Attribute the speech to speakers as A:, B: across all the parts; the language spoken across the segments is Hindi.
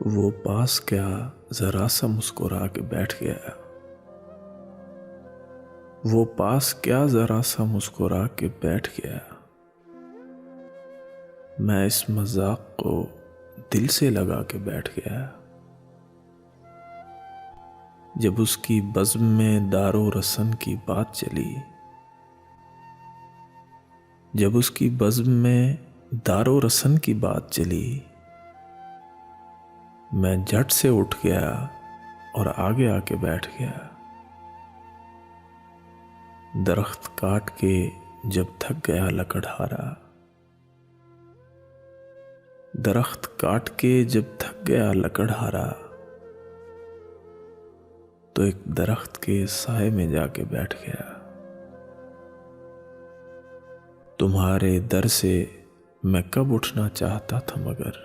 A: वो पास क्या जरा सा मुस्कुरा के बैठ गया। वो पास क्या जरा सा मुस्कुरा के बैठ गया। मैं इस मजाक को दिल से लगा के बैठ गया। जब उसकी बज़्म में दारो रसन की बात चली, जब उसकी बज़्म में दारो रसन की बात चली, मैं झट से उठ गया और आगे आके बैठ गया। दरख्त काट के जब थक गया लकड़हारा, दरख्त काट के जब थक गया लकड़हारा, तो एक दरख्त के साए में जाके बैठ गया। तुम्हारे दर से मैं कब उठना चाहता था मगर,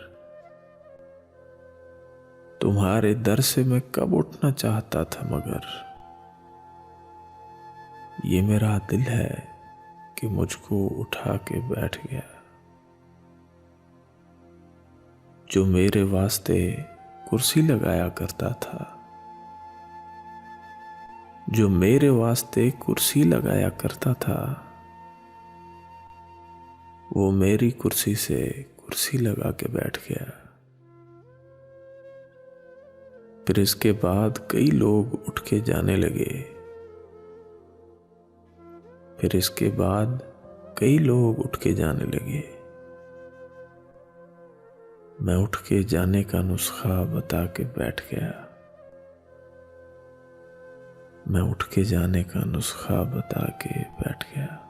A: तुम्हारे दर से मैं कब उठना चाहता था मगर, ये मेरा दिल है कि मुझको उठा के बैठ गया। जो मेरे वास्ते कुर्सी लगाया करता था, जो मेरे वास्ते कुर्सी लगाया करता था, वो मेरी कुर्सी से कुर्सी लगा के बैठ गया। फिर इसके बाद कई लोग उठ के जाने लगे, फिर इसके बाद कई लोग उठ के जाने लगे। मैं उठ के जाने का नुस्खा बता के बैठ गया। मैं उठ के जाने का नुस्खा बता के बैठ गया।